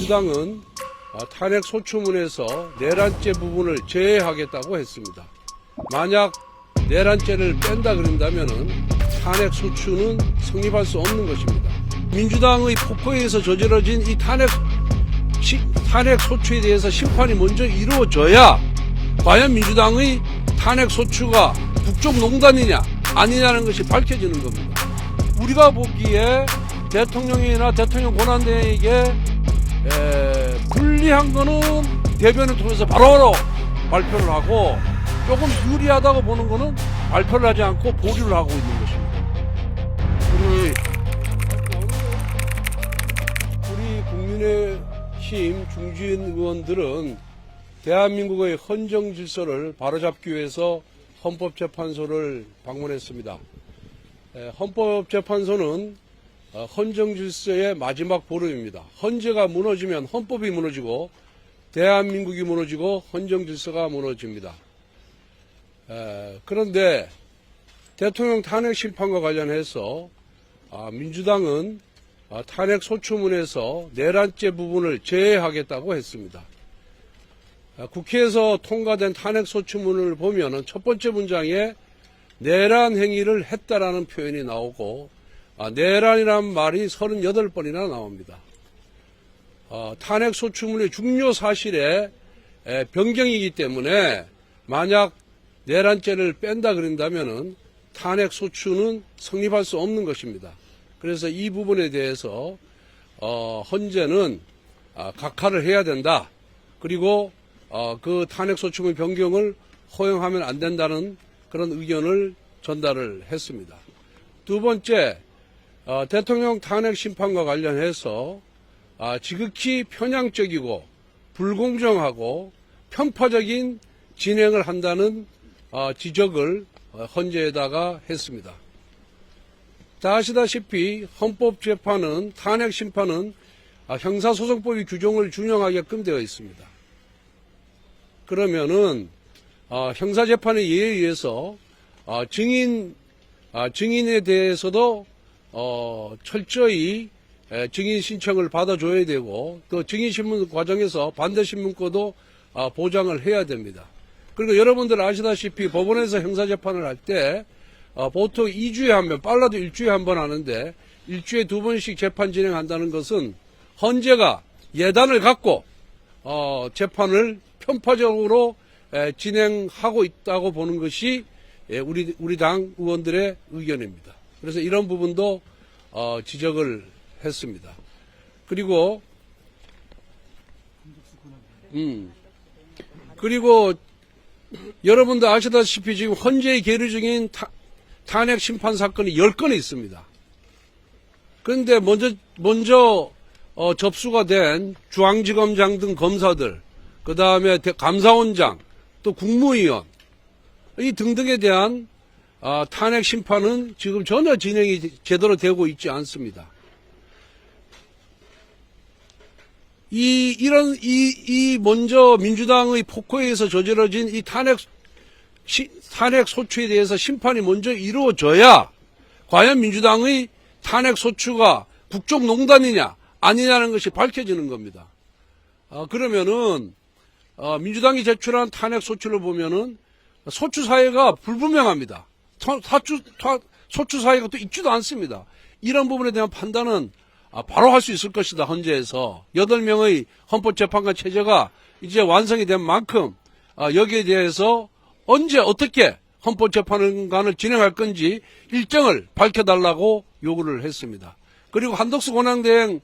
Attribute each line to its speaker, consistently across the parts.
Speaker 1: 민주당은 탄핵 소추문에서 내란죄 부분을 제외하겠다고 했습니다. 만약 내란죄를 뺀다 그런다면은 탄핵 소추는 성립할 수 없는 것입니다. 민주당의 폭포에 의해서 저질러진 이 탄핵 소추에 대해서 심판이 먼저 이루어져야 과연 민주당의 탄핵 소추가 국정농단이냐 아니냐는 것이 밝혀지는 겁니다. 우리가 보기에 대통령이나 대통령 권한대행에게 불리한 거는 대변을 통해서 바로바로 발표를 하고 조금 유리하다고 보는 거는 발표를 하지 않고 보류를 하고 있는 것입니다. 우리 국민의힘 중진 의원들은 대한민국의 헌정 질서를 바로잡기 위해서 헌법재판소를 방문했습니다. 헌법재판소는 헌정 질서의 마지막 보루입니다. 헌재가 무너지면 헌법이 무너지고 대한민국이 무너지고 헌정 질서가 무너집니다. 그런데 대통령 탄핵 심판과 관련해서 민주당은 탄핵 소추문에서 내란죄 부분을 제외하겠다고 했습니다. 국회에서 통과된 탄핵 소추문을 보면은 첫 번째 문장에 내란 행위를 했다라는 표현이 나오고 내란이라는 말이 38번이나 나옵니다. 탄핵 소추문의 중요 사실에 변경이기 때문에 만약 내란죄를 뺀다 그런다면은 탄핵 소추는 성립할 수 없는 것입니다. 그래서 이 부분에 대해서 헌재는 각하를 해야 된다. 그리고 그 탄핵 소추문 변경을 허용하면 안 된다는 그런 의견을 전달을 했습니다. 두 번째, 대통령 탄핵 심판과 관련해서 지극히 편향적이고 불공정하고 편파적인 진행을 한다는 지적을 헌재에다가 했습니다. 다 아시다시피 헌법재판은 탄핵 심판은 형사소송법의 규정을 준용하게끔 되어 있습니다. 그러면은 형사재판의 예에 의해서 증인에 대해서도 철저히 증인 신청을 받아줘야 되고 또 증인 신문 과정에서 반대 신문권도 보장을 해야 됩니다. 그리고 여러분들 아시다시피 법원에서 형사재판을 할 때 보통 2주에 한 번, 빨라도 1주에 한 번 하는데 1주에 2번씩 재판 진행한다는 것은 헌재가 예단을 갖고 재판을 편파적으로 진행하고 있다고 보는 것이 우리 당 의원들의 의견입니다. 그래서 이런 부분도 지적을 했습니다. 그리고 여러분도 아시다시피 지금 헌재에 계류 중인 탄핵 심판 사건이 10건이 있습니다. 그런데 먼저 접수가 된 중앙지검장 등 검사들, 그 다음에 감사원장, 또 국무위원 이 등등에 대한 탄핵 심판은 지금 전혀 진행이 제대로 되고 있지 않습니다. 먼저 민주당의 폭포에 의해서 저질러진 이 탄핵 소추에 대해서 심판이 먼저 이루어져야 과연 민주당의 탄핵 소추가 국정농단이냐 아니냐는 것이 밝혀지는 겁니다. 그러면은 민주당이 제출한 탄핵 소추를 보면은 소추 사유가 불분명합니다. 소추 사유가 또 있지도 않습니다. 이런 부분에 대한 판단은 바로 할 수 있을 것이다. 헌재에서 8명의 헌법재판관 체제가 이제 완성이 된 만큼 여기에 대해서 언제 어떻게 헌법재판관을 진행할 건지 일정을 밝혀달라고 요구를 했습니다. 그리고 한덕수 권한대행에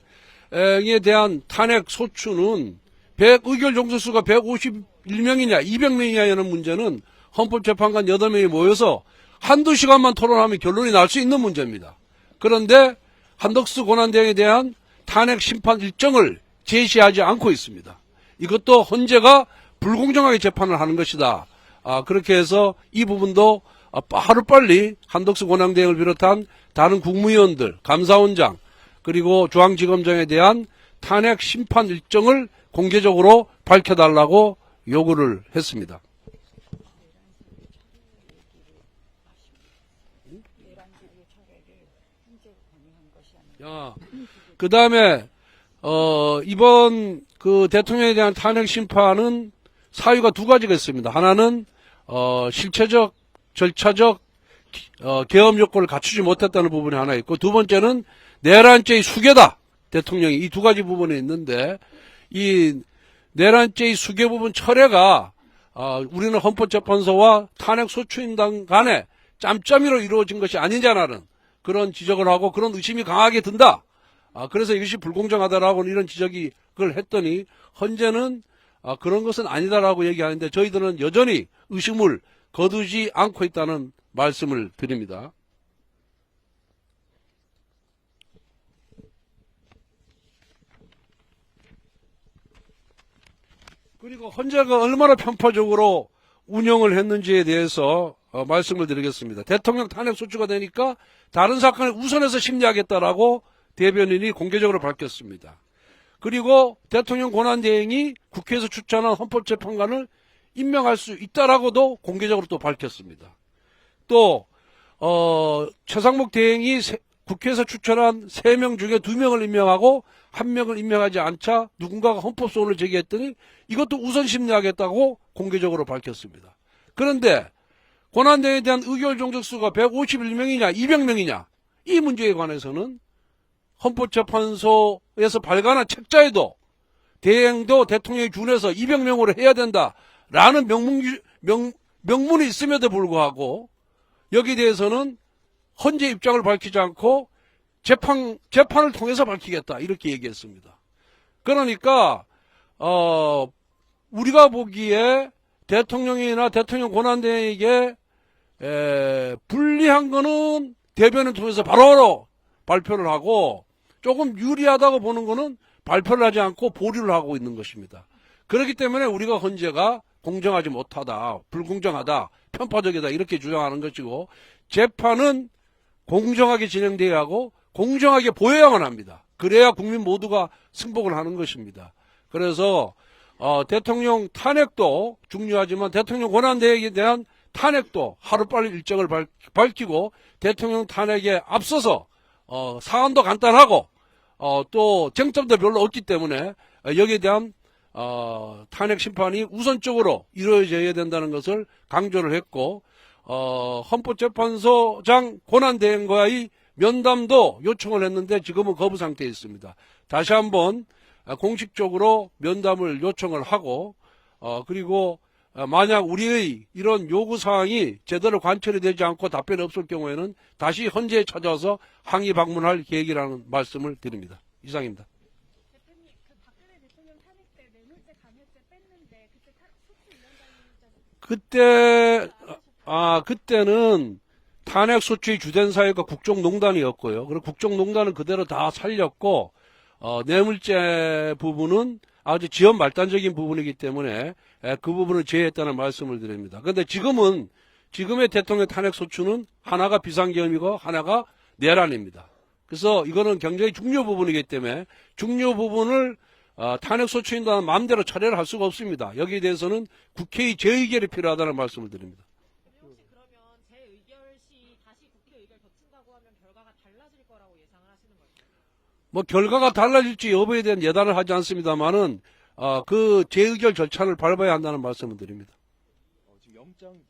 Speaker 1: 대한 탄핵 소추는 의결 종소수가 151명이냐 200명이냐는 문제는 헌법재판관 8명이 모여서 한두 시간만 토론하면 결론이 날 수 있는 문제입니다. 그런데 한덕수 권한대행에 대한 탄핵 심판 일정을 제시하지 않고 있습니다. 이것도 헌재가 불공정하게 재판을 하는 것이다. 그렇게 해서 이 부분도 하루빨리 한덕수 권한대행을 비롯한 다른 국무위원들, 감사원장, 그리고 중앙지검장에 대한 탄핵 심판 일정을 공개적으로 밝혀달라고 요구를 했습니다. 그 다음에 이번 그 대통령에 대한 탄핵 심판은 사유가 두 가지가 있습니다. 하나는 실체적, 절차적 계엄 요건을 갖추지 못했다는 부분이 하나 있고, 두 번째는 내란죄의 수괴다. 대통령이 이 두 가지 부분이 있는데, 이 내란죄의 수괴 부분 철회가 우리는 헌법재판소와 탄핵소추인단 간에 짬짬이로 이루어진 것이 아니냐라는 그런 지적을 하고 그런 의심이 강하게 든다. 그래서 이것이 불공정하다라고 이런 지적을 했더니 헌재는 그런 것은 아니다라고 얘기하는데 저희들은 여전히 의심을 거두지 않고 있다는 말씀을 드립니다. 그리고 헌재가 얼마나 편파적으로 운영을 했는지에 대해서 말씀을 드리겠습니다. 대통령 탄핵 소추가 되니까 다른 사건을 우선해서 심리하겠다라고 대변인이 공개적으로 밝혔습니다. 그리고 대통령 권한대행이 국회에서 추천한 헌법재판관을 임명할 수 있다라고도 공개적으로 또 밝혔습니다. 또 최상목 대행이 국회에서 추천한 3명 중에 2명을 임명하고 1명을 임명하지 않자 누군가가 헌법소원을 제기했더니 이것도 우선 심리하겠다고 공개적으로 밝혔습니다. 그런데 권한대행에 대한 의결 종족수가 151명이냐 200명이냐 이 문제에 관해서는 헌법재판소에서 발간한 책자에도 대행도 대통령이 준해서 200명으로 해야 된다라는 명문이 있음에도 불구하고 여기에 대해서는 헌재 입장을 밝히지 않고 재판을 통해서 밝히겠다 이렇게 얘기했습니다. 그러니까 우리가 보기에 대통령이나 대통령 권한대행에게 불리한 거는 대변을 통해서 바로바로 발표를 하고 조금 유리하다고 보는 거는 발표를 하지 않고 보류를 하고 있는 것입니다. 그렇기 때문에 우리가 헌재가 공정하지 못하다, 불공정하다, 편파적이다 이렇게 주장하는 것이고 재판은 공정하게 진행돼야 하고 공정하게 보여야만 합니다. 그래야 국민 모두가 승복을 하는 것입니다. 그래서 대통령 탄핵도 중요하지만 대통령 권한대행에 대한 탄핵도 하루빨리 일정을 밝히고 대통령 탄핵에 앞서서 사안도 간단하고 또 쟁점도 별로 없기 때문에 여기에 대한 탄핵 심판이 우선적으로 이루어져야 된다는 것을 강조를 했고 헌법재판소장 권한대행과의 면담도 요청을 했는데 지금은 거부 상태에 있습니다. 다시 한번 공식적으로 면담을 요청을 하고 그리고 만약 우리의 이런 요구사항이 제대로 관철이 되지 않고 답변이 없을 경우에는 다시 헌재에 찾아와서 항의 방문할 계획이라는 말씀을 드립니다. 이상입니다.
Speaker 2: 대표님, 그 박근혜 대통령 탄핵 때 뇌물죄, 감액죄 뺐는데
Speaker 1: 그때는 탄핵 소추의 주된 사유가 국정농단이었고요. 그리고 국정농단은 그대로 다 살렸고 뇌물죄 부분은 아주 지연 말단적인 부분이기 때문에 그 부분을 제외했다는 말씀을 드립니다. 그런데 지금의 대통령 탄핵 소추는 하나가 비상계엄이고 하나가 내란입니다. 그래서 이거는 굉장히 중요 부분이기 때문에 중요 부분을 탄핵 소추인다는 마음대로 처리를 할 수가 없습니다. 여기에 대해서는 국회의 재의결이 필요하다는 말씀을 드립니다.
Speaker 2: 혹시 그러면 재의결 시 다시 국회 의결 거친다고 하면 결과가 달라질 거라고 예상을 하시는 걸까요?
Speaker 1: 뭐 결과가 달라질지 여부에 대한 예단을 하지 않습니다만은 그 재의결 절차를 밟아야 한다는 말씀을 드립니다.
Speaker 3: 지금 영장